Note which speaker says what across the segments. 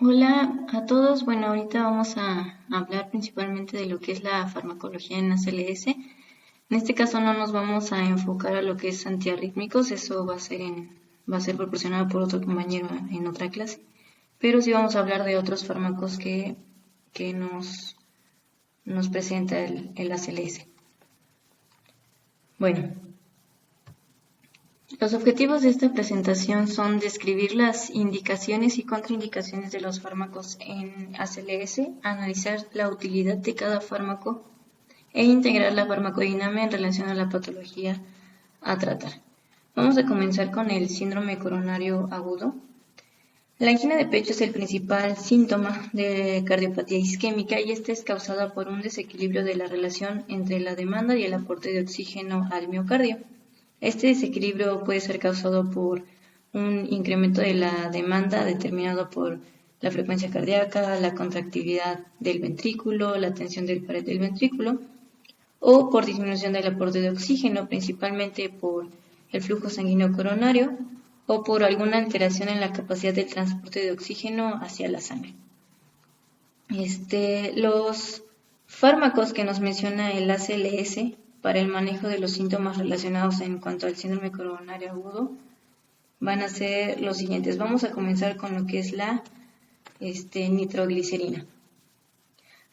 Speaker 1: Hola a todos. Bueno, ahorita vamos a hablar principalmente de lo que es la farmacología en ACLS. En este caso no nos vamos a enfocar a lo que es antiarrítmicos, eso va a ser proporcionado por otro compañero en otra clase. Pero sí vamos a hablar de otros fármacos que nos presenta el ACLS. Bueno, los objetivos de esta presentación son describir las indicaciones y contraindicaciones de los fármacos en ACLS, analizar la utilidad de cada fármaco e integrar la farmacodinámica en relación a la patología a tratar. Vamos a comenzar con el síndrome coronario agudo. La angina de pecho es el principal síntoma de cardiopatía isquémica y esta es causada por un desequilibrio de la relación entre la demanda y el aporte de oxígeno al miocardio. Este desequilibrio puede ser causado por un incremento de la demanda determinado por la frecuencia cardíaca, la contractividad del ventrículo, la tensión del pared del ventrículo, o por disminución del aporte de oxígeno, principalmente por el flujo sanguíneo coronario o por alguna alteración en la capacidad de transporte de oxígeno hacia la sangre. Los fármacos que nos menciona el ACLS para el manejo de los síntomas relacionados en cuanto al síndrome coronario agudo van a ser los siguientes. Vamos a comenzar con lo que es la nitroglicerina.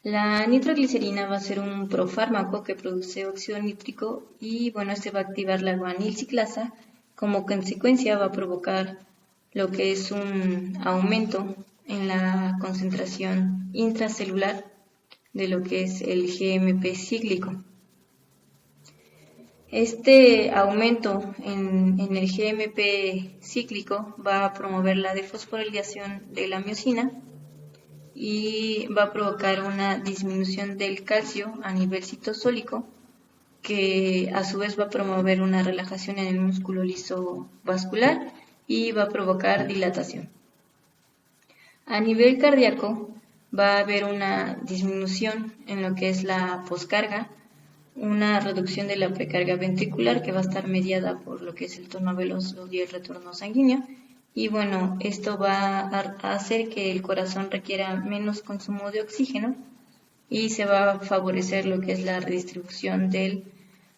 Speaker 1: La nitroglicerina va a ser un profármaco que produce óxido nítrico y bueno, este va a activar la guanilciclasa. Como consecuencia va a provocar lo que es un aumento en la concentración intracelular de lo que es el GMP cíclico. Este aumento en el GMP cíclico va a promover la defosforilación de la miosina y va a provocar una disminución del calcio a nivel citosólico, que a su vez va a promover una relajación en el músculo liso vascular y va a provocar dilatación. A nivel cardíaco va a haber una disminución en lo que es la poscarga, una reducción de la precarga ventricular que va a estar mediada por lo que es el tono veloso y el retorno sanguíneo. Y bueno, esto va a hacer que el corazón requiera menos consumo de oxígeno y se va a favorecer lo que es la redistribución del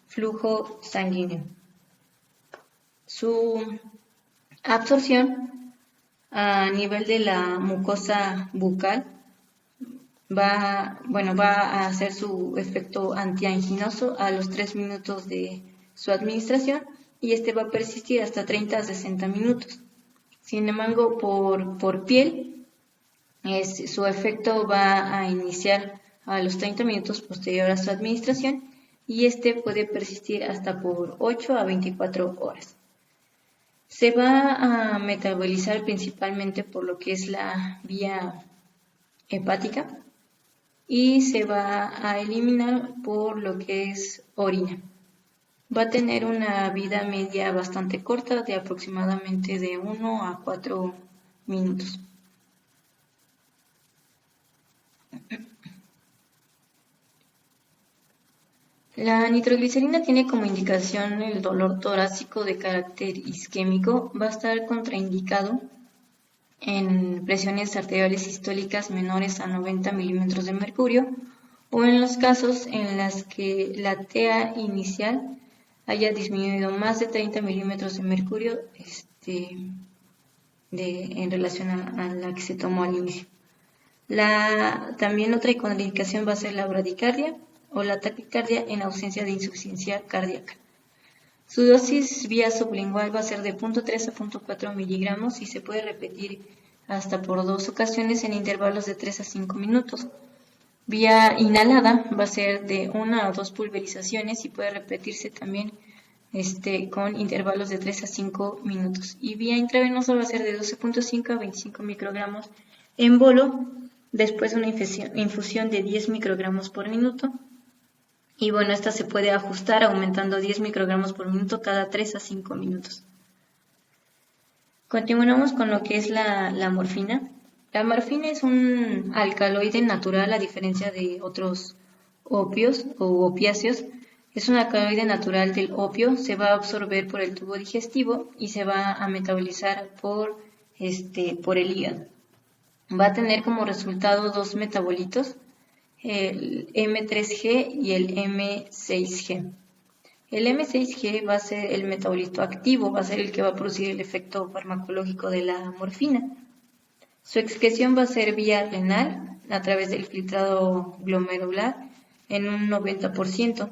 Speaker 1: flujo sanguíneo. Su absorción a nivel de la mucosa bucal va a hacer su efecto antianginoso a los 3 minutos de su administración y este va a persistir hasta 30 a 60 minutos. Sin embargo, por piel, su efecto va a iniciar a los 30 minutos posterior a su administración y este puede persistir hasta por 8 a 24 horas. Se va a metabolizar principalmente por lo que es la vía hepática y se va a eliminar por lo que es orina. Va a tener una vida media bastante corta de aproximadamente de 1 a 4 minutos. La nitroglicerina tiene como indicación el dolor torácico de carácter isquémico. Va a estar contraindicado en presiones arteriales sistólicas menores a 90 milímetros de mercurio o en los casos en las que la TA inicial haya disminuido más de 30 milímetros de mercurio en relación a la que se tomó al inicio. También otra contraindicación va a ser la bradicardia o la taquicardia en ausencia de insuficiencia cardíaca. Su dosis vía sublingual va a ser de 0.3 a 0.4 miligramos y se puede repetir hasta por 2 ocasiones en intervalos de 3 a 5 minutos. Vía inhalada va a ser de 1 a 2 pulverizaciones y puede repetirse también con intervalos de 3 a 5 minutos. Y vía intravenosa va a ser de 12.5 a 25 microgramos en bolo, después una infusión de 10 microgramos por minuto. Y bueno, esta se puede ajustar aumentando 10 microgramos por minuto cada 3 a 5 minutos. Continuamos con lo que es la morfina. La morfina es un alcaloide natural a diferencia de otros opios o opiáceos. Es un alcaloide natural del opio, se va a absorber por el tubo digestivo y se va a metabolizar por el hígado. va a tener como resultado dos metabolitos, el M3G y el M6G. El M6G va a ser el metabolito activo, va a ser el que va a producir el efecto farmacológico de la morfina. Su excreción va a ser vía renal a través del filtrado glomerular en un 90%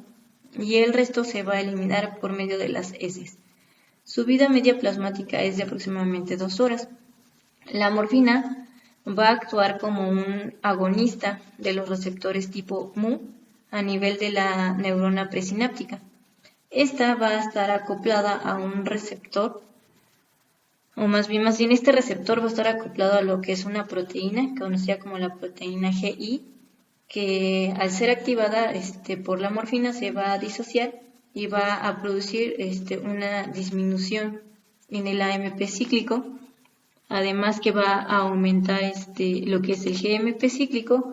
Speaker 1: y el resto se va a eliminar por medio de las heces. Su vida media plasmática es de aproximadamente 2 horas. La morfina va a actuar como un agonista de los receptores tipo Mu a nivel de la neurona presináptica. Esta va a estar acoplada a un receptor, o más bien este receptor va a estar acoplado a lo que es una proteína, conocida como la proteína GI, que al ser activada por la morfina se va a disociar y va a producir una disminución en el AMP cíclico, además que va a aumentar lo que es el GMP cíclico,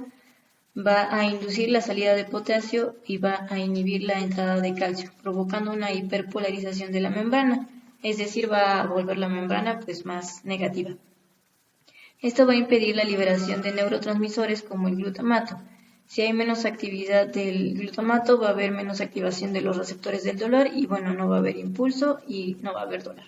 Speaker 1: va a inducir la salida de potasio y va a inhibir la entrada de calcio, provocando una hiperpolarización de la membrana, es decir, va a volver la membrana pues más negativa. Esto va a impedir la liberación de neurotransmisores como el glutamato. Si hay menos actividad del glutamato, va a haber menos activación de los receptores del dolor y bueno, no va a haber impulso y no va a haber dolor.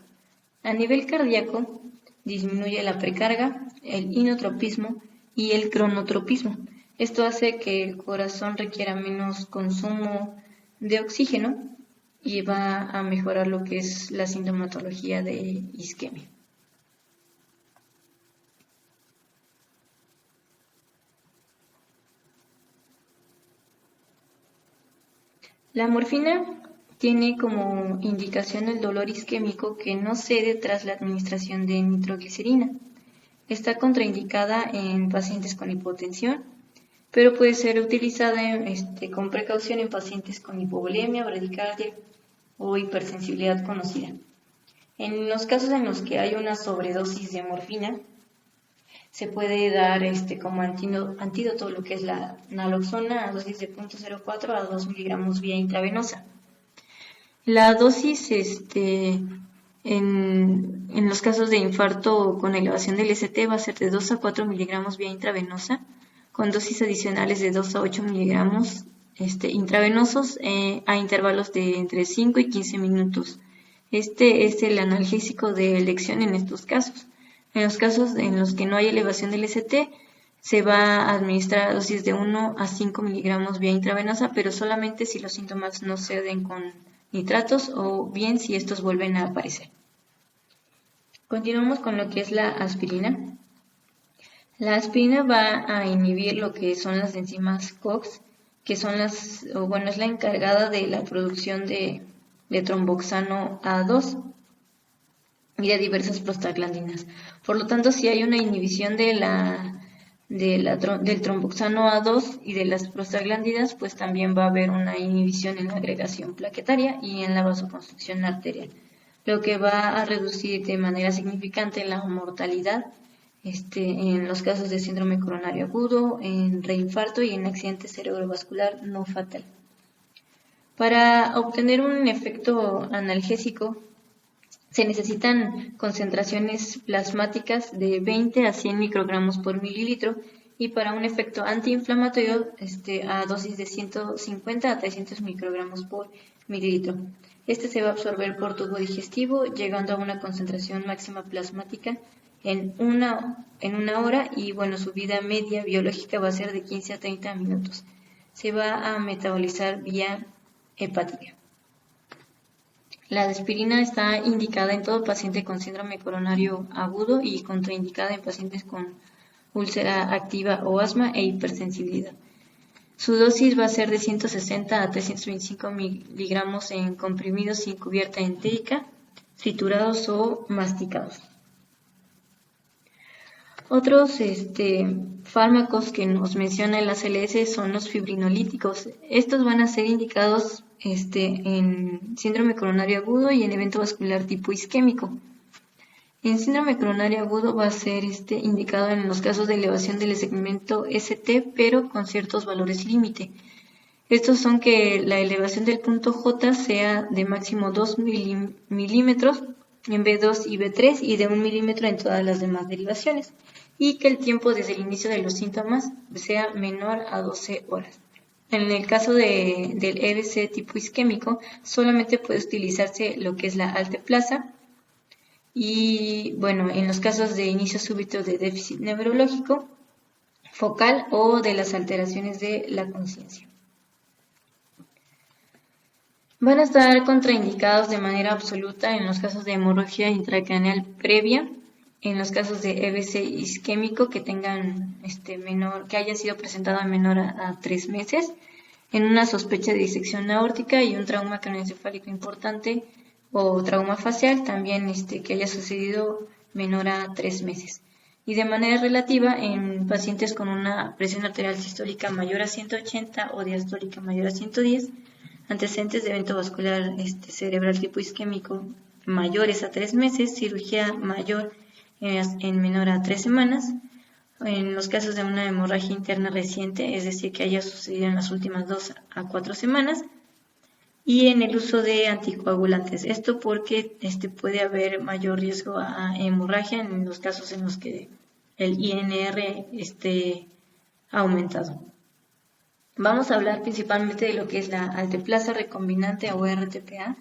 Speaker 1: A nivel cardíaco, disminuye la precarga, el inotropismo y el cronotropismo. Esto hace que el corazón requiera menos consumo de oxígeno y va a mejorar lo que es la sintomatología de isquemia. La morfina tiene como indicación el dolor isquémico que no cede tras la administración de nitroglicerina. Está contraindicada en pacientes con hipotensión, pero puede ser utilizada con precaución en pacientes con hipovolemia, bradicardia o hipersensibilidad conocida. En los casos en los que hay una sobredosis de morfina, se puede dar como antídoto lo que es la naloxona a dosis de 0.04 a 2 miligramos vía intravenosa. La dosis en los casos de infarto con elevación del ST va a ser de 2 a 4 miligramos vía intravenosa, con dosis adicionales de 2 a 8 miligramos intravenosos a intervalos de entre 5 y 15 minutos. Este es el analgésico de elección en estos casos. En los casos en los que no hay elevación del ST, se va a administrar a dosis de 1 a 5 miligramos vía intravenosa, pero solamente si los síntomas no ceden con nitratos o bien si estos vuelven a aparecer. Continuamos con lo que es la aspirina. La aspirina va a inhibir lo que son las enzimas COX, que son es la encargada de la producción de tromboxano A2 y de diversas prostaglandinas. Por lo tanto, si hay una inhibición del tromboxano A2 y de las prostaglandinas, pues también va a haber una inhibición en la agregación plaquetaria y en la vasoconstricción arterial, lo que va a reducir de manera significante la mortalidad en los casos de síndrome coronario agudo, en reinfarto y en accidente cerebrovascular no fatal. Para obtener un efecto analgésico, se necesitan concentraciones plasmáticas de 20 a 100 microgramos por mililitro y para un efecto antiinflamatorio a dosis de 150 a 300 microgramos por mililitro. Se va a absorber por tubo digestivo llegando a una concentración máxima plasmática en una hora y su vida media biológica va a ser de 15 a 30 minutos. Se va a metabolizar vía hepática. La aspirina está indicada en todo paciente con síndrome coronario agudo y contraindicada en pacientes con úlcera activa o asma e hipersensibilidad. Su dosis va a ser de 160 a 325 miligramos en comprimidos sin cubierta entérica, triturados o masticados. Otros fármacos que nos menciona el ACLS son los fibrinolíticos. Estos van a ser indicados en síndrome coronario agudo y en evento vascular tipo isquémico. En síndrome coronario agudo va a ser indicado en los casos de elevación del segmento ST, pero con ciertos valores límite. Estos son que la elevación del punto J sea de máximo 2 milímetros en B2 y B3 y de 1 milímetro en todas las demás derivaciones. y que el tiempo desde el inicio de los síntomas sea menor a 12 horas. En el caso del EBC tipo isquémico, solamente puede utilizarse lo que es la alteplasa. Y bueno, en los casos de inicio súbito de déficit neurológico focal o de las alteraciones de la conciencia. Van a estar contraindicados de manera absoluta en los casos de hemorragia intracraneal previa, en los casos de EBC isquémico que tengan que haya sido presentado en menor a 3 meses, en una sospecha de disección aórtica y un trauma craneoencefálico importante o trauma facial también que haya sucedido menor a 3 meses. Y de manera relativa en pacientes con una presión arterial sistólica mayor a 180 o diastólica mayor a 110, antecedentes de evento vascular cerebral tipo isquémico mayores a 3 meses, cirugía mayor en menor a 3 semanas, en los casos de una hemorragia interna reciente, es decir, que haya sucedido en las últimas 2 a 4 semanas, y en el uso de anticoagulantes. Esto porque puede haber mayor riesgo a hemorragia en los casos en los que el INR esté aumentado. Vamos a hablar principalmente de lo que es la alteplasa recombinante o RTPA,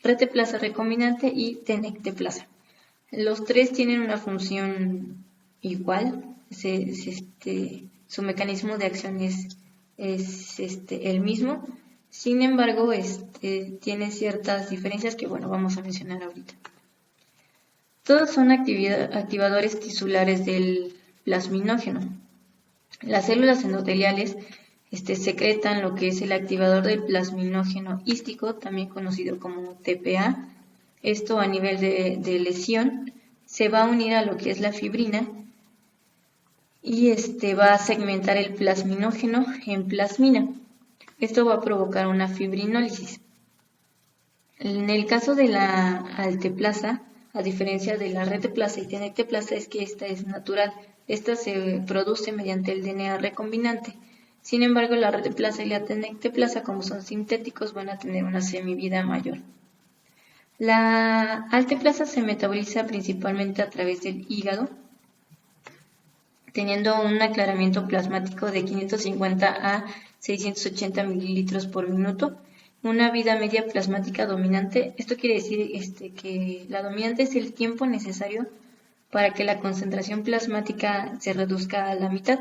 Speaker 1: reteplasa recombinante y tenecteplasa. Los tres tienen una función igual, su mecanismo de acción es el mismo. Sin embargo, tiene ciertas diferencias que vamos a mencionar ahorita. Todos son activadores tisulares del plasminógeno. Las células endoteliales secretan lo que es el activador del plasminógeno hístico, también conocido como TPA. Esto a nivel de lesión se va a unir a lo que es la fibrina y va a segmentar el plasminógeno en plasmina. Esto va a provocar una fibrinólisis. En el caso de la alteplasa, a diferencia de la reteplasa y tenecteplasa, es que esta es natural. Esta se produce mediante el DNA recombinante. Sin embargo, la reteplasa y la tenecteplasa, como son sintéticos, van a tener una semivida mayor. La alteplasa se metaboliza principalmente a través del hígado, teniendo un aclaramiento plasmático de 550 a 680 mililitros por minuto, una vida media plasmática dominante. Esto quiere decir que la dominante es el tiempo necesario para que la concentración plasmática se reduzca a la mitad.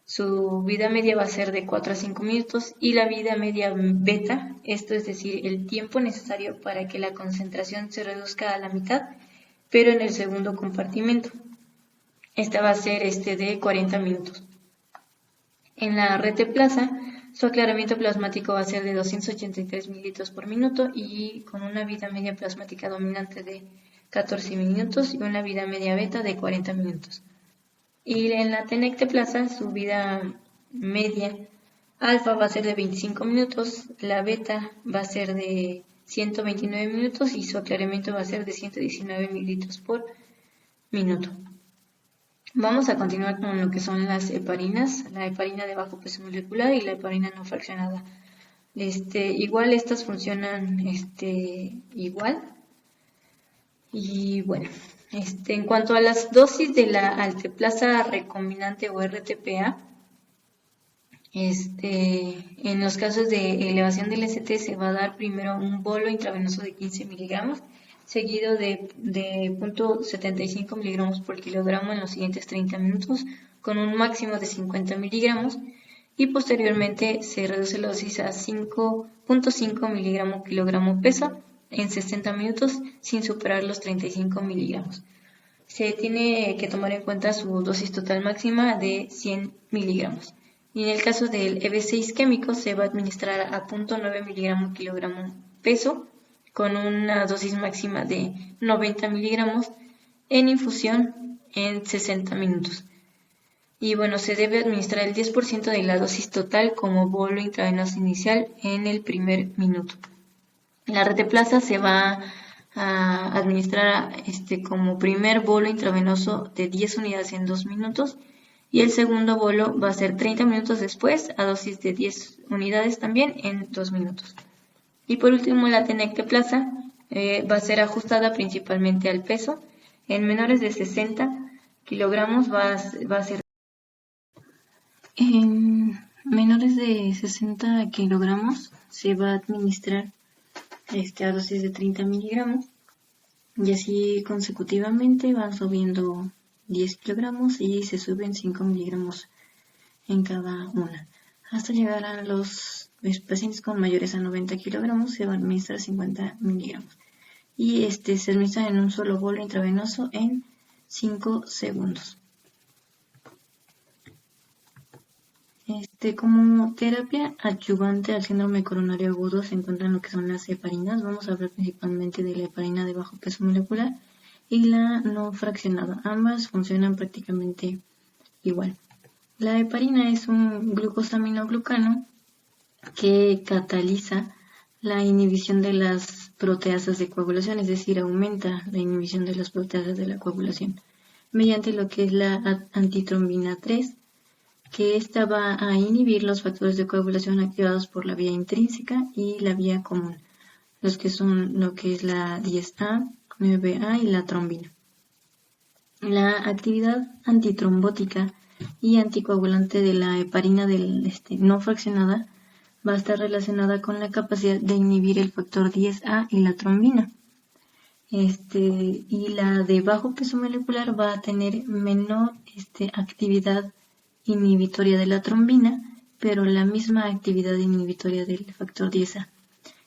Speaker 1: Su vida media va a ser de 4 a 5 minutos y la vida media beta, esto es decir, el tiempo necesario para que la concentración se reduzca a la mitad, pero en el segundo compartimento. Esta va a ser de 40 minutos. En la reteplasa, su aclaramiento plasmático va a ser de 283 mililitros por minuto y con una vida media plasmática dominante de 14 minutos y una vida media beta de 40 minutos. Y en la tenecteplasa, su vida media alfa va a ser de 25 minutos, la beta va a ser de 129 minutos y su aclaramiento va a ser de 119 mililitros por minuto. Vamos a continuar con lo que son las heparinas, la heparina de bajo peso molecular y la heparina no fraccionada. Igual estas funcionan igual. Y bueno, en cuanto a las dosis de la alteplasa recombinante o RTPA, en los casos de elevación del ST se va a dar primero un bolo intravenoso de 15 miligramos, seguido de 0.75 miligramos por kilogramo en los siguientes 30 minutos, con un máximo de 50 miligramos, y posteriormente se reduce la dosis a 5.5 miligramos kilogramo peso en 60 minutos sin superar los 35 miligramos. Se tiene que tomar en cuenta su dosis total máxima de 100 miligramos. Y en el caso del EBC isquémico se va a administrar a 0.9 miligramos kilogramo peso con una dosis máxima de 90 miligramos en infusión en 60 minutos. Y bueno, se debe administrar el 10% de la dosis total como bolo intravenoso inicial en el primer minuto. La reteplasa se va a administrar como primer bolo intravenoso de 10 unidades en 2 minutos y el segundo bolo va a ser 30 minutos después a dosis de 10 unidades también en 2 minutos. Y por último, la tenecteplasa va a ser ajustada principalmente al peso. En menores de 60 kilogramos va a ser en menores de 60 kilogramos se va a administrar a dosis de 30 miligramos y así consecutivamente van subiendo 10 kilogramos y se suben 5 miligramos en cada una. Hasta llegar a los pacientes con mayores a 90 kilogramos se va a administrar 50 miligramos. Y se administra en un solo bolo intravenoso en 5 segundos. Como terapia adyuvante al síndrome coronario agudo se encuentran lo que son las heparinas. Vamos a hablar principalmente de la heparina de bajo peso molecular y la no fraccionada. Ambas funcionan prácticamente igual. La heparina es un glucosaminoglucano que cataliza la inhibición de las proteasas de coagulación, es decir, aumenta la inhibición de las proteasas de la coagulación mediante lo que es la antitrombina 3, que esta va a inhibir los factores de coagulación activados por la vía intrínseca y la vía común, los que son lo que es la 10A, 9A y la trombina. La actividad antitrombótica y anticoagulante de la heparina no fraccionada va a estar relacionada con la capacidad de inhibir el factor 10A y la trombina. Y la de bajo peso molecular va a tener menor actividad inhibitoria de la trombina, pero la misma actividad inhibitoria del factor 10A.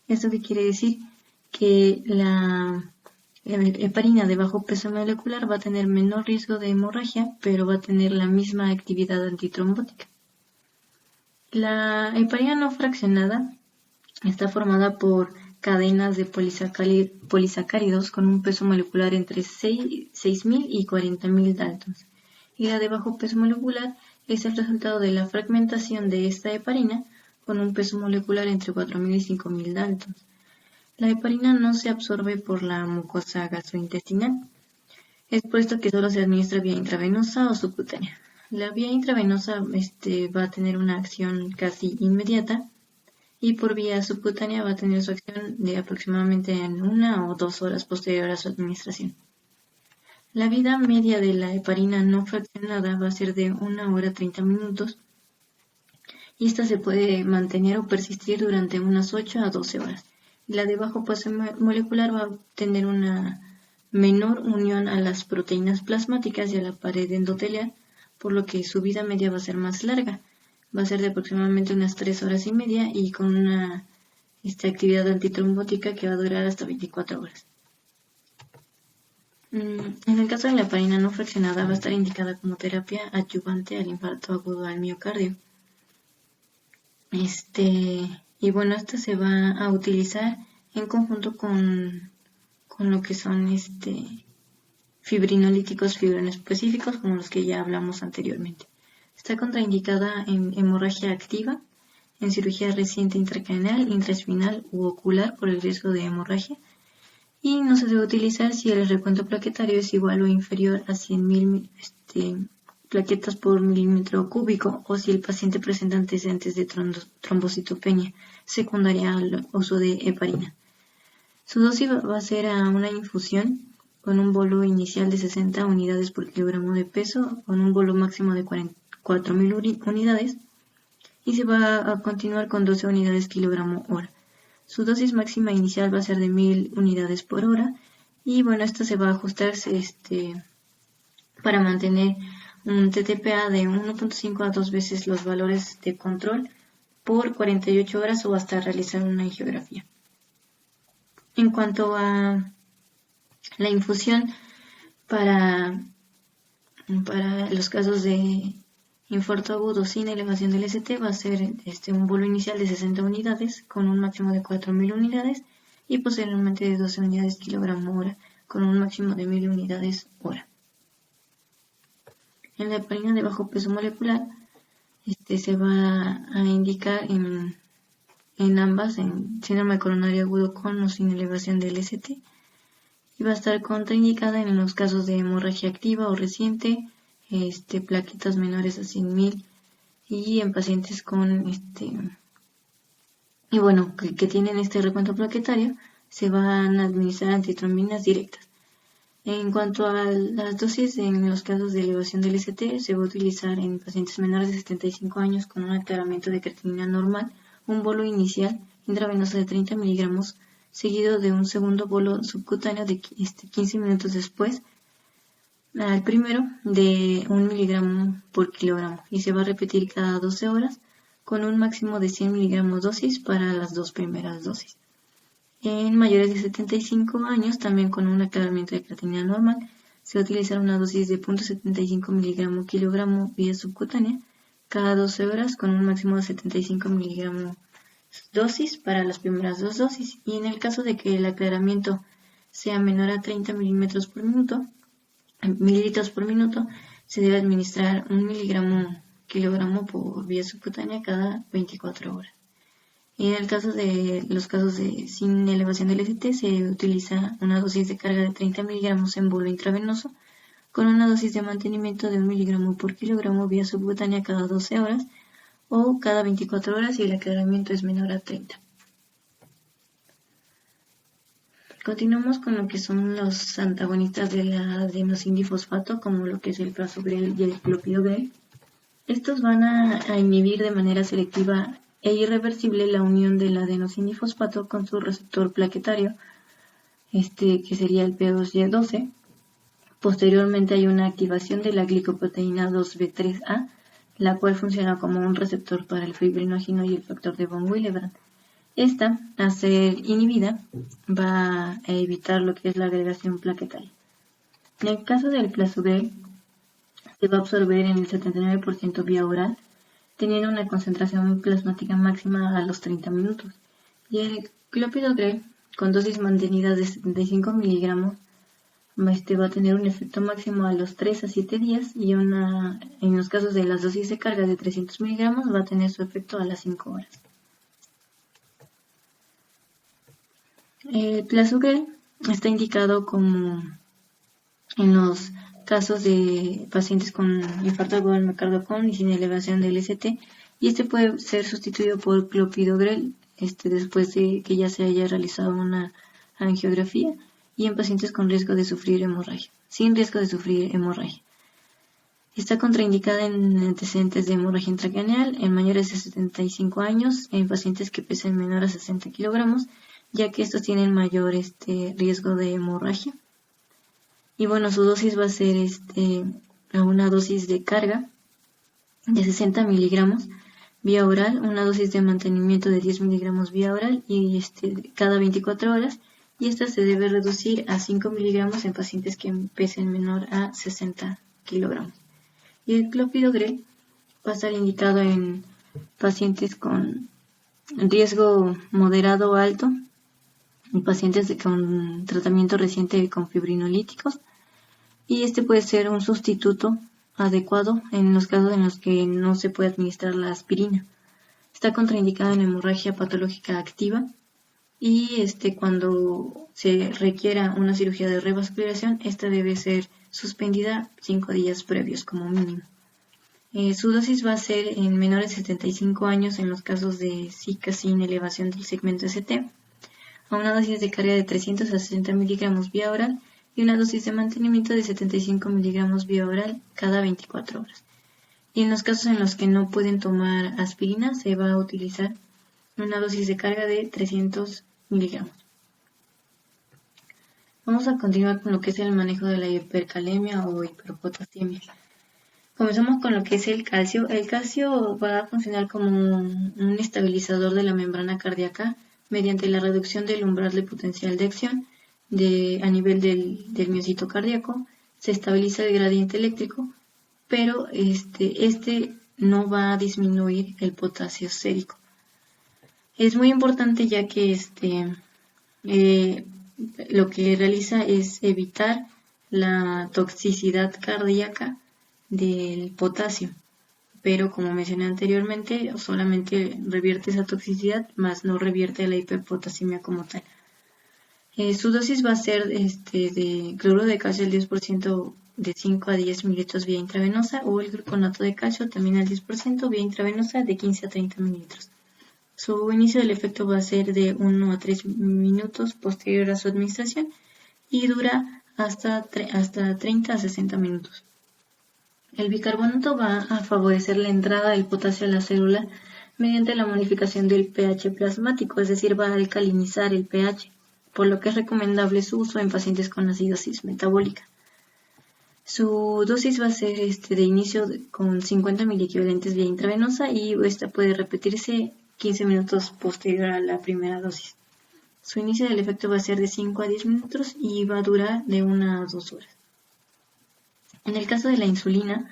Speaker 1: ¿Esto qué quiere decir? Que la heparina de bajo peso molecular va a tener menor riesgo de hemorragia, pero va a tener la misma actividad antitrombótica. La heparina no fraccionada está formada por cadenas de polisacáridos con un peso molecular entre 6.000 y 40.000 daltons. Y la de bajo peso molecular es el resultado de la fragmentación de esta heparina con un peso molecular entre 4.000 y 5.000 daltons. La heparina no se absorbe por la mucosa gastrointestinal. Es por esto que solo se administra vía intravenosa o subcutánea. La vía intravenosa va a tener una acción casi inmediata y por vía subcutánea va a tener su acción de aproximadamente en 1 o 2 horas posterior a su administración. La vida media de la heparina no fraccionada va a ser de 1 hora 30 minutos y esta se puede mantener o persistir durante unas 8 a 12 horas. La de bajo peso molecular va a tener una menor unión a las proteínas plasmáticas y a la pared endotelial, por lo que su vida media va a ser más larga. Va a ser de aproximadamente unas 3 horas y media y con una actividad antitrombótica que va a durar hasta 24 horas. En el caso de la heparina no fraccionada va a estar indicada como terapia adyuvante al infarto agudo al miocardio. Y bueno, esta se va a utilizar en conjunto con lo que son fibrinolíticos fibroinespecíficos como los que ya hablamos anteriormente. Está contraindicada en hemorragia activa, en cirugía reciente intracraneal, intraespinal u ocular por el riesgo de hemorragia, y no se debe utilizar si el recuento plaquetario es igual o inferior a 100.000 plaquetas por milímetro cúbico o si el paciente presenta antecedentes de trombocitopenia secundaria al uso de heparina. Su dosis va a ser a una infusión con un bolo inicial de 60 unidades por kilogramo de peso, con un bolo máximo de 4.000 unidades y se va a continuar con 12 unidades kilogramo hora. Su dosis máxima inicial va a ser de 1.000 unidades por hora y bueno, esta se va a ajustarse para mantener un TTPA de 1.5 a 2 veces los valores de control por 48 horas o hasta realizar una angiografía. En cuanto a la infusión para los casos de infarto agudo sin elevación del ST va a ser un bolo inicial de 60 unidades con un máximo de 4.000 unidades y posteriormente de 12 unidades kilogramo hora con un máximo de 1.000 unidades hora. En la heparina de bajo peso molecular se va a indicar en ambas, en síndrome coronario agudo con o sin elevación del ST y va a estar contraindicada en los casos de hemorragia activa o reciente, plaquetas menores a 100.000 y en pacientes con que tienen este recuento plaquetario se van a administrar antitrombinas directas. En cuanto a las dosis, en los casos de elevación del ST, se va a utilizar en pacientes menores de 75 años con un aclaramiento de creatinina normal, un bolo inicial intravenoso de 30 miligramos, seguido de un segundo bolo subcutáneo de 15 minutos después, al primero de 1 miligramo por kilogramo, y se va a repetir cada 12 horas con un máximo de 100 miligramos dosis para las dos primeras dosis. En mayores de 75 años, también con un aclaramiento de creatinina normal, se va a utilizar una dosis de 0.75 miligramo kilogramo vía subcutánea cada 12 horas con un máximo de 75 miligramos dosis para las primeras dos dosis. Y en el caso de que el aclaramiento sea menor a 30 mililitros por minuto, se debe administrar 1 miligramo kilogramo por vía subcutánea cada 24 horas. Y en el caso de los casos sin elevación del ST, se utiliza una dosis de carga de 30 miligramos en bolo intravenoso con una dosis de mantenimiento de 1 miligramo por kilogramo vía subcutánea cada 12 horas o cada 24 horas si el aclaramiento es menor a 30. Continuamos con lo que son los antagonistas de la adenosindifosfato, como lo que es el prasugrel y el clopidogrel. Estos van a inhibir de manera selectiva e irreversible la unión del adenosindifosfato con su receptor plaquetario, que sería el P2Y12. Posteriormente hay una activación de la glicoproteína 2B3A, la cual funciona como un receptor para el fibrinógeno y el factor de von Willebrand. Esta, al ser inhibida, va a evitar lo que es la agregación plaquetaria. En el caso del prasugrel, se va a absorber en el 79% vía oral, teniendo una concentración plasmática máxima a los 30 minutos. Y el clopidogrel, con dosis mantenidas de 75 miligramos, va a tener un efecto máximo a los 3 a 7 días y en los casos de las dosis de carga de 300 miligramos va a tener su efecto a las 5 horas. El prasugrel está indicado como en los casos de pacientes con infarto agudo del miocardio con y sin elevación del ST, y puede ser sustituido por clopidogrel después de que ya se haya realizado una angiografía y en pacientes con riesgo de sufrir hemorragia, sin riesgo de sufrir hemorragia. Está contraindicada en antecedentes de hemorragia intracraneal en mayores de 75 años, en pacientes que pesen menor a 60 kilogramos, ya que estos tienen mayor riesgo de hemorragia. Y bueno, su dosis va a ser una dosis de carga de 60 miligramos vía oral, una dosis de mantenimiento de 10 miligramos vía oral y cada 24 horas, y esta se debe reducir a 5 miligramos en pacientes que pesen menor a 60 kilogramos. Y el clopidogrel va a estar indicado en pacientes con riesgo moderado o alto, en pacientes con tratamiento reciente con fibrinolíticos, y puede ser un sustituto adecuado en los casos en los que no se puede administrar la aspirina. Está contraindicada en hemorragia patológica activa y cuando se requiera una cirugía de revascularización, esta debe ser suspendida 5 días previos como mínimo. Su dosis va a ser en menores de 75 años en los casos de Zika sin elevación del segmento ST, a una dosis de carga de 300 a 60 miligramos vía oral y una dosis de mantenimiento de 75 miligramos vía oral cada 24 horas. Y en los casos en los que no pueden tomar aspirina, se va a utilizar una dosis de carga de 300 miligramos. Vamos a continuar con lo que es el manejo de la hipercalemia o hiperpotasemia. Comenzamos con lo que es el calcio. El calcio va a funcionar como un estabilizador de la membrana cardíaca mediante la reducción del umbral de potencial de acción a nivel del miocito cardíaco. Se estabiliza el gradiente eléctrico, pero no va a disminuir el potasio sérico. Es muy importante ya que lo que realiza es evitar la toxicidad cardíaca del potasio, pero como mencioné anteriormente, solamente revierte esa toxicidad, más no revierte la hiperpotasemia como tal. Su dosis va a ser de cloruro de calcio al 10% de 5 a 10 mililitros vía intravenosa, o el gluconato de calcio también al 10% vía intravenosa de 15 a 30 mililitros. Su inicio del efecto va a ser de 1 a 3 minutos posterior a su administración y dura hasta 30 a 60 minutos. El bicarbonato va a favorecer la entrada del potasio a la célula mediante la modificación del pH plasmático, es decir, va a alcalinizar el pH, por lo que es recomendable su uso en pacientes con acidosis metabólica. Su dosis va a ser de inicio con 50 miliequivalentes vía intravenosa y esta puede repetirse 15 minutos posterior a la primera dosis. Su inicio del efecto va a ser de 5 a 10 minutos y va a durar de 1 a 2 horas. En el caso de la insulina,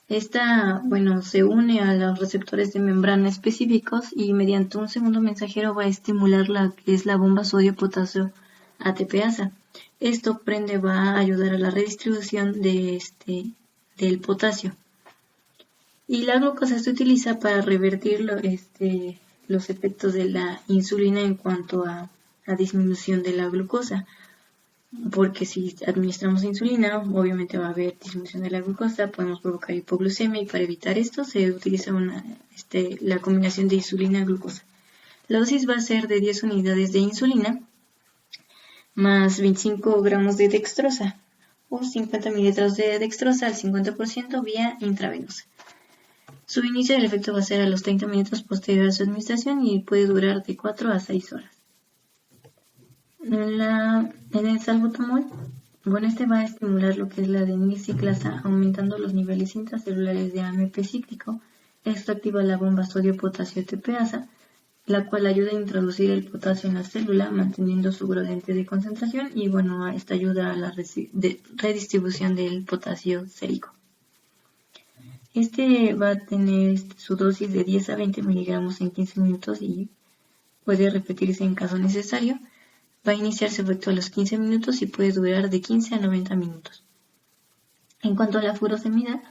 Speaker 1: esta, se une a los receptores de membrana específicos y mediante un segundo mensajero va a estimular la que es la bomba sodio-potasio ATPasa. Esto va a ayudar a la redistribución del potasio. Y la glucosa se utiliza para revertir los efectos de la insulina en cuanto a disminución de la glucosa. Porque si administramos insulina, obviamente va a haber disminución de la glucosa, podemos provocar hipoglucemia y para evitar esto se utiliza la combinación de insulina-glucosa. La dosis va a ser de 10 unidades de insulina más 25 gramos de dextrosa o 50 mililitros de dextrosa al 50% vía intravenosa. Su inicio del efecto va a ser a los 30 minutos posterior a su administración y puede durar de 4 a 6 horas. En el salbutamol, este va a estimular lo que es la adenilciclasa, aumentando los niveles intracelulares de AMP cíclico. Esto activa la bomba sodio-potasio ATPasa, la cual ayuda a introducir el potasio en la célula, manteniendo su gradiente de concentración y esta ayuda a la redistribución del potasio sérico. Va a tener su dosis de 10 a 20 miligramos en 15 minutos y puede repetirse en caso necesario. Va a iniciar su efecto a los 15 minutos y puede durar de 15 a 90 minutos. En cuanto a la furosemida,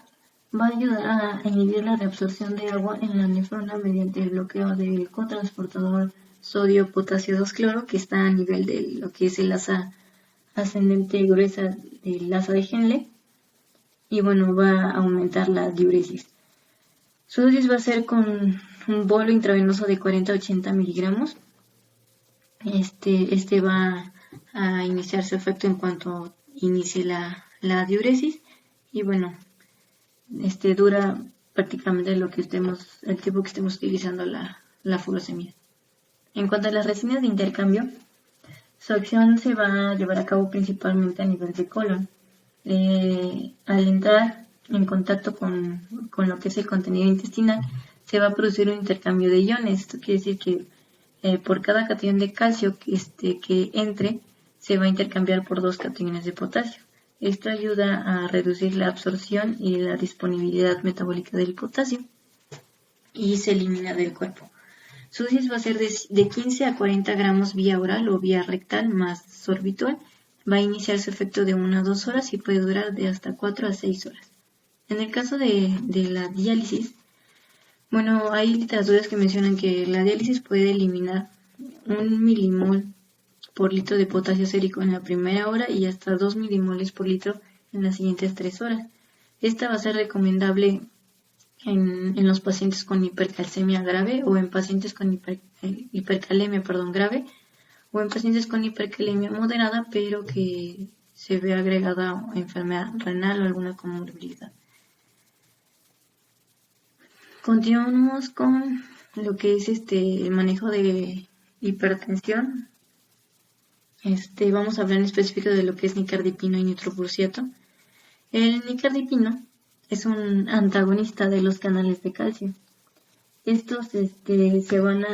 Speaker 1: va a ayudar a inhibir la reabsorción de agua en la nefrona mediante el bloqueo del cotransportador sodio-potasio 2-cloro que está a nivel de lo que es el asa ascendente gruesa del asa de Henle y va a aumentar la diuresis. Su dosis va a ser con un bolo intravenoso de 40 a 80 miligramos. Va a iniciar su efecto en cuanto inicie la diuresis y dura prácticamente el tiempo que estemos utilizando la furosemida. En cuanto a las resinas de intercambio, su acción se va a llevar a cabo principalmente a nivel de colon. Al entrar en contacto con lo que es el contenido intestinal, se va a producir un intercambio de iones. Esto quiere decir que por cada catión de calcio que entre, se va a intercambiar por 2 cationes de potasio. Esto ayuda a reducir la absorción y la disponibilidad metabólica del potasio y se elimina del cuerpo. Su dosis va a ser de 15 a 40 gramos vía oral o vía rectal más sorbitol. Va a iniciar su efecto de 1 a 2 horas y puede durar de hasta 4 a 6 horas. En el caso de la diálisis, hay literaturas que mencionan que la diálisis puede eliminar 1 milimol por litro de potasio sérico en la primera hora y hasta 2 milimoles por litro en las siguientes 3 horas. Esta va a ser recomendable en los pacientes con hipercalcemia grave o en pacientes con hipercalemia grave o en pacientes con hipercalemia moderada pero que se ve agregada a enfermedad renal o alguna comorbilidad. Continuamos con lo que es el manejo de hipertensión. Vamos a hablar en específico de lo que es nicardipino y nitroprusiato. El nicardipino es un antagonista de los canales de calcio. Estos se van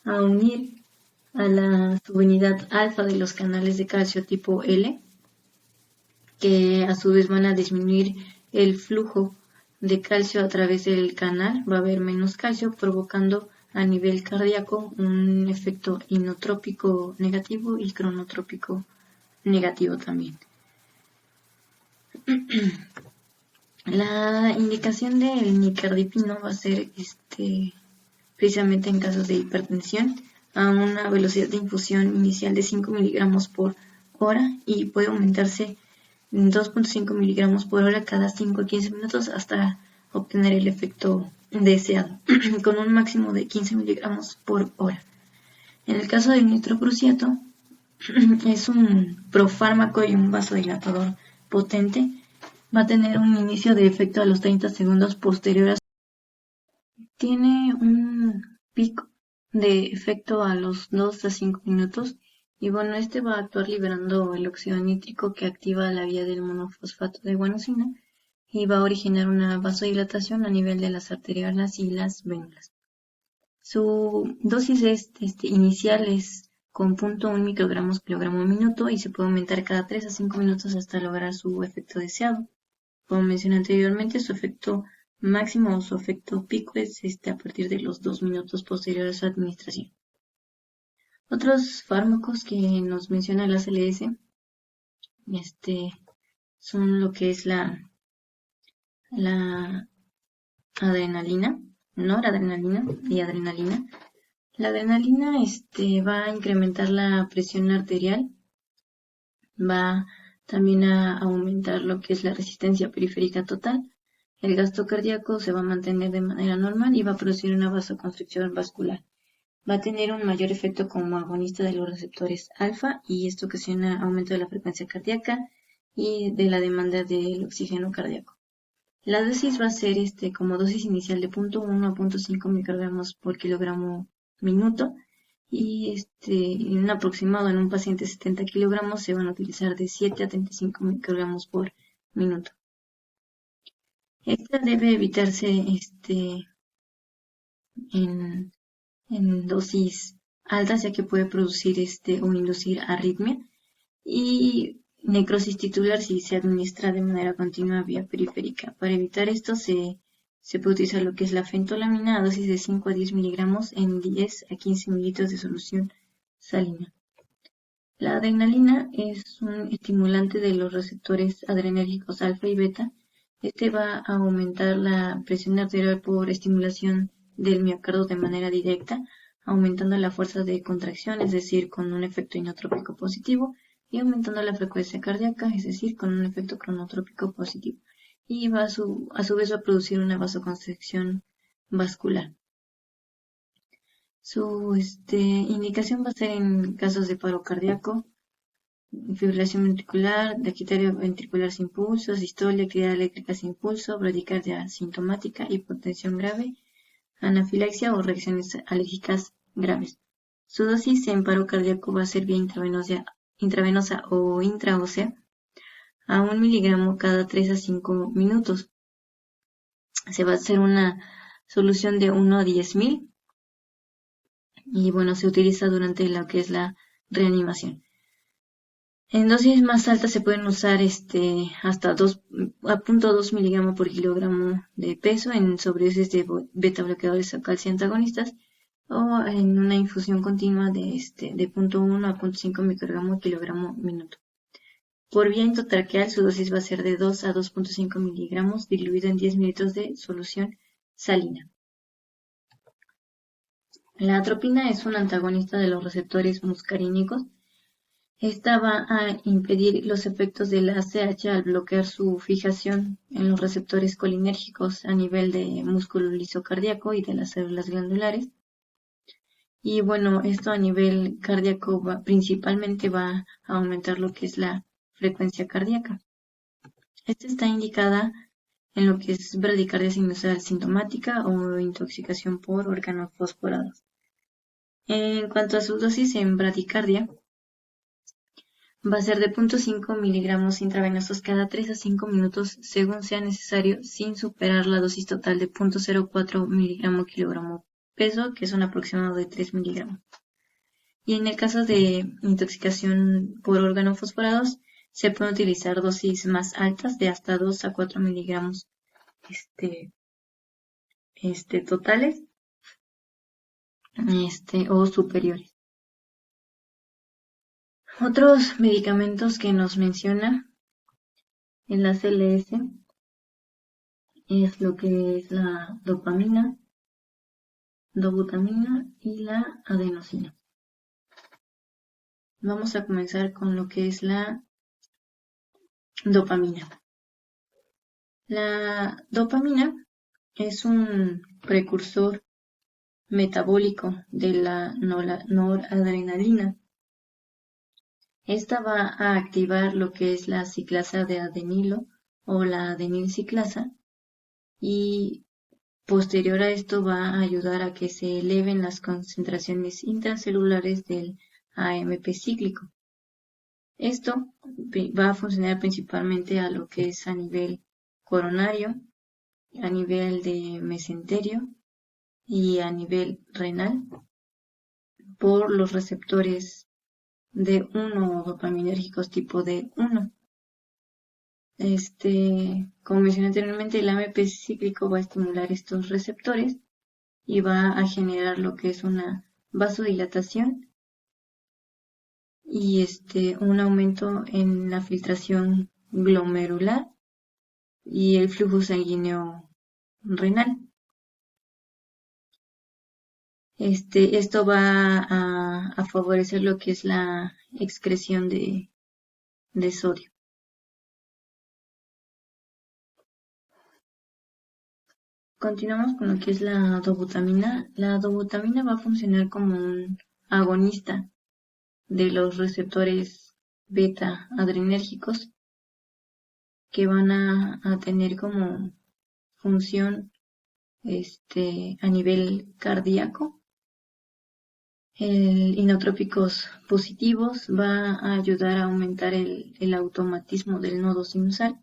Speaker 1: a unir a la subunidad alfa de los canales de calcio tipo L, que a su vez van a disminuir el flujo de calcio a través del canal. Va a haber menos calcio, provocando a nivel cardíaco un efecto inotrópico negativo y cronotrópico negativo también. La indicación del nicardipino va a ser precisamente en casos de hipertensión a una velocidad de infusión inicial de 5 miligramos por hora y puede aumentarse 2.5 miligramos por hora cada 5 a 15 minutos hasta obtener el efecto deseado, con un máximo de 15 miligramos por hora. En el caso del nitroprusiato, es un profármaco y un vasodilatador potente. Va a tener un inicio de efecto a los 30 segundos posteriores. Tiene un pico de efecto a los 2 a 5 minutos. Y bueno, este va a actuar liberando el óxido nítrico que activa la vía del monofosfato de guanosina y va a originar una vasodilatación a nivel de las arteriolas y las vénulas. Su dosis inicial es con 0.1 microgramos kilogramo minuto y se puede aumentar cada 3 a 5 minutos hasta lograr su efecto deseado. Como mencioné anteriormente, su efecto máximo o su efecto pico es a partir de los 2 minutos posteriores a su administración. Otros fármacos que nos menciona la CLS son lo que es la adrenalina, noradrenalina y adrenalina. La adrenalina va a incrementar la presión arterial, va también a aumentar lo que es la resistencia periférica total. El gasto cardíaco se va a mantener de manera normal y va a producir una vasoconstricción vascular. Va a tener un mayor efecto como agonista de los receptores alfa y esto ocasiona aumento de la frecuencia cardíaca y de la demanda del oxígeno cardíaco. La dosis va a ser como dosis inicial de 0.1 a 0.5 microgramos por kilogramo minuto y en un aproximado en un paciente de 70 kilogramos se van a utilizar de 7 a 35 microgramos por minuto. Esta debe evitarse en dosis altas ya que puede producir o inducir arritmia y necrosis titular si se administra de manera continua vía periférica. Para evitar esto se puede utilizar lo que es la fentolamina a dosis de 5 a 10 miligramos en 10 a 15 mililitros de solución salina. La adrenalina es un estimulante de los receptores adrenérgicos alfa y beta. Este va a aumentar la presión arterial por estimulación del miocardio de manera directa, aumentando la fuerza de contracción, es decir, con un efecto inotrópico positivo, y aumentando la frecuencia cardíaca, es decir, con un efecto cronotrópico positivo. Y va a su vez va a producir una vasoconstricción vascular. Su indicación va a ser en casos de paro cardíaco, fibrilación ventricular, taquicardia ventricular sin pulso, sistolia, actividad eléctrica sin pulso, bradicardia sintomática, hipotensión grave, anafilaxia o reacciones alérgicas graves. Su dosis en paro cardíaco va a ser vía intravenosa o intraósea a 1 miligramo cada 3 a 5 minutos. Se va a hacer una solución de 1 a 10.000 y bueno, se utiliza durante lo que es la reanimación. En dosis más altas se pueden usar hasta 0.2 miligramos por kilogramo de peso en sobredosis de beta bloqueadores o calcio antagonistas o en una infusión continua de 0.1 a 0.5 microgramos por kilogramo minuto. Por vía endotraqueal su dosis va a ser de 2 a 2.5 miligramos diluido en 10 mililitros de solución salina. La atropina es un antagonista de los receptores muscarínicos. Esta va a impedir los efectos del ACH al bloquear su fijación en los receptores colinérgicos a nivel de músculo liso cardíaco y de las células glandulares. Y bueno, esto a nivel cardíaco principalmente va a aumentar lo que es la frecuencia cardíaca. Esta está indicada en lo que es bradicardia sinusal sintomática o intoxicación por organofosforados. En cuanto a su dosis en bradicardia, va a ser de 0.5 miligramos intravenosos cada 3 a 5 minutos según sea necesario, sin superar la dosis total de 0.04 miligramo kilogramo peso, que es un aproximado de 3 miligramos. Y en el caso de intoxicación por organofosforados, se pueden utilizar dosis más altas de hasta 2 a 4 miligramos totales o superiores. Otros medicamentos que nos menciona en la CLS es lo que es la dopamina, dobutamina y la adenosina. Vamos a comenzar con lo que es la dopamina. La dopamina es un precursor metabólico de la noradrenalina. Esta va a activar lo que es la ciclasa de adenilo o la adenilciclasa y posterior a esto va a ayudar a que se eleven las concentraciones intracelulares del AMP cíclico. Esto va a funcionar principalmente a lo que es a nivel coronario, a nivel de mesenterio y a nivel renal por los receptores D1 o dopaminérgicos tipo D1. Como mencioné anteriormente, el AMP cíclico va a estimular estos receptores y va a generar lo que es una vasodilatación y un aumento en la filtración glomerular y el flujo sanguíneo renal. Esto va a favorecer lo que es la excreción de sodio. Continuamos con lo que es la dobutamina. La dobutamina va a funcionar como un agonista de los receptores beta adrenérgicos que van a tener como función a nivel cardíaco. El inotrópicos positivos va a ayudar a aumentar el automatismo del nodo sinusal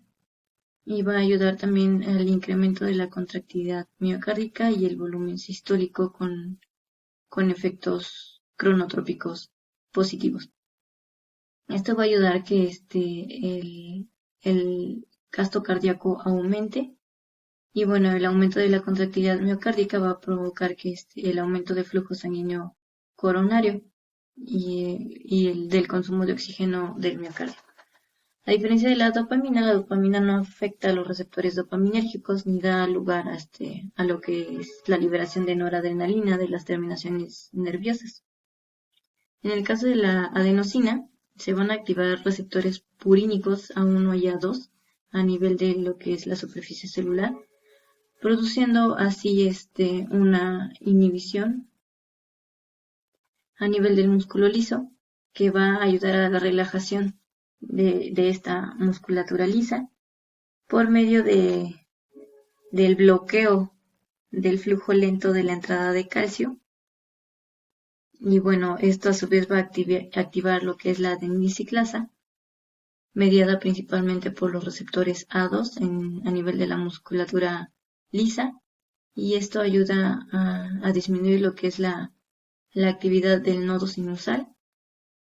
Speaker 1: y va a ayudar también al incremento de la contractilidad miocárdica y el volumen sistólico con efectos cronotrópicos positivos. Esto va a ayudar a que el gasto cardíaco aumente y bueno, el aumento de la contractilidad miocárdica va a provocar que el aumento de flujo sanguíneo coronario y el del consumo de oxígeno del miocardio. A diferencia de la dopamina no afecta a los receptores dopaminérgicos ni da lugar a lo que es la liberación de noradrenalina de las terminaciones nerviosas. En el caso de la adenosina, se van a activar receptores purínicos A1 y A2 a nivel de lo que es la superficie celular, produciendo así una inhibición a nivel del músculo liso que va a ayudar a la relajación de esta musculatura lisa por medio del bloqueo del flujo lento de la entrada de calcio. Y bueno, esto a su vez va a activar lo que es la adenilciclasa, mediada principalmente por los receptores A2 a nivel de la musculatura lisa, y esto ayuda a disminuir lo que es la actividad del nodo sinusal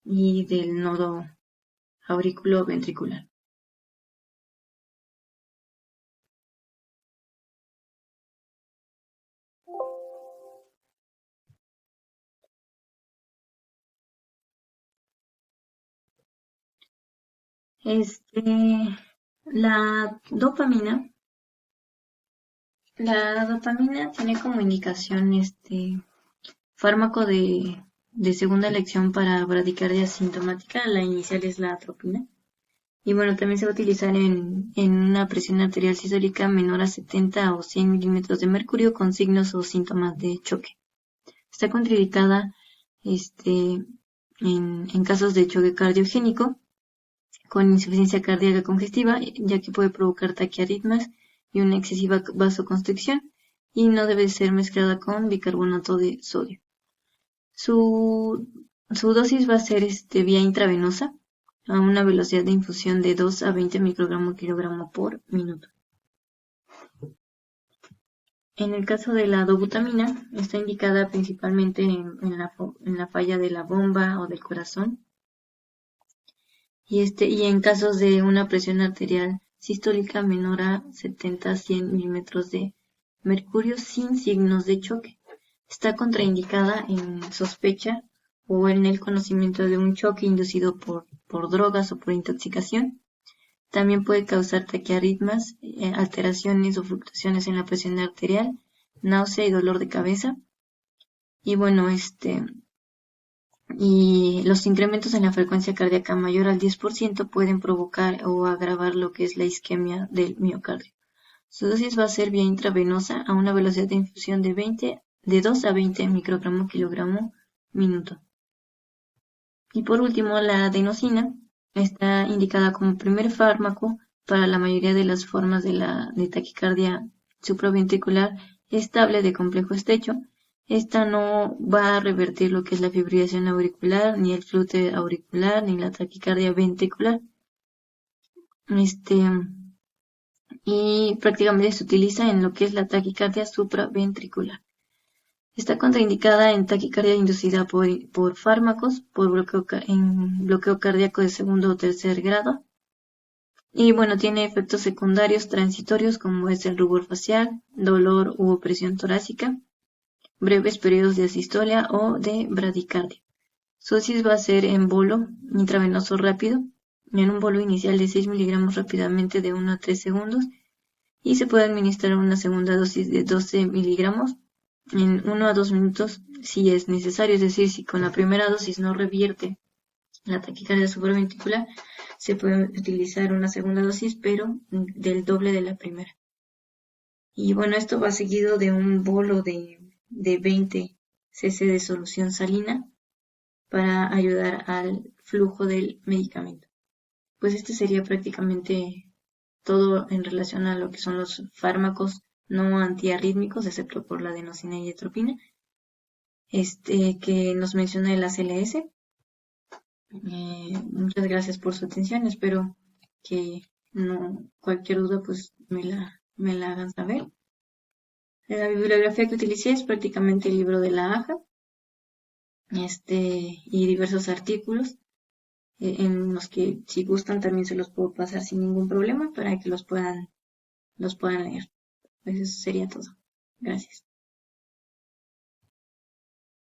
Speaker 1: y del nodo auriculoventricular. La dopamina tiene como indicación fármaco de segunda elección para bradicardia asintomática. La inicial es la atropina. Y bueno, también se va a utilizar en una presión arterial sistólica menor a 70 o 100 milímetros de mercurio con signos o síntomas de choque. Está contraindicada en casos de choque cardiogénico con insuficiencia cardíaca congestiva, ya que puede provocar taquiarritmias y una excesiva vasoconstricción, y no debe ser mezclada con bicarbonato de sodio. Su dosis va a ser vía intravenosa a una velocidad de infusión de 2 a 20 microgramos kilogramo por minuto. En el caso de la dobutamina, está indicada principalmente en la falla de la bomba o del corazón, y en casos de una presión arterial sistólica menor a 70 a 100 milímetros de mercurio sin signos de choque. Está contraindicada en sospecha o en el conocimiento de un choque inducido por drogas o por intoxicación. También puede causar taquiarritmias, alteraciones o fluctuaciones en la presión arterial, náusea y dolor de cabeza. Y bueno, y los incrementos en la frecuencia cardíaca mayor al 10% pueden provocar o agravar lo que es la isquemia del miocardio. Su dosis va a ser vía intravenosa a una velocidad de infusión de 2 a 20 microgramos kilogramo minuto. Y por último, la adenosina está indicada como primer fármaco para la mayoría de las formas de taquicardia supraventricular estable de complejo estrecho. Esta no va a revertir lo que es la fibrilación auricular, ni el flúter auricular, ni la taquicardia ventricular. Y prácticamente se utiliza en lo que es la taquicardia supraventricular. Está contraindicada en taquicardia inducida por fármacos, por bloqueo cardíaco de segundo o tercer grado. Y bueno, tiene efectos secundarios transitorios como es el rubor facial, dolor u opresión torácica, breves periodos de asistolia o de bradicardia. Su dosis va a ser en bolo intravenoso rápido, en un bolo inicial de 6 miligramos rápidamente de 1 a 3 segundos, y se puede administrar una segunda dosis de 12 miligramos en 1 a 2 minutos si es necesario. Es decir, si con la primera dosis no revierte la taquicardia supraventricular, se puede utilizar una segunda dosis, pero del doble de la primera. Y bueno, esto va seguido de un bolo de 20 cc de solución salina para ayudar al flujo del medicamento. Pues este sería prácticamente todo en relación a lo que son los fármacos no antiarrítmicos, excepto por la adenosina y atropina, que nos menciona el ACLS. Muchas gracias por su atención. Espero que cualquier duda pues me la hagan saber. La bibliografía que utilicé es prácticamente el libro de la AJA, y diversos artículos en los que si gustan también se los puedo pasar sin ningún problema para que los puedan leer. Pues eso sería todo. Gracias.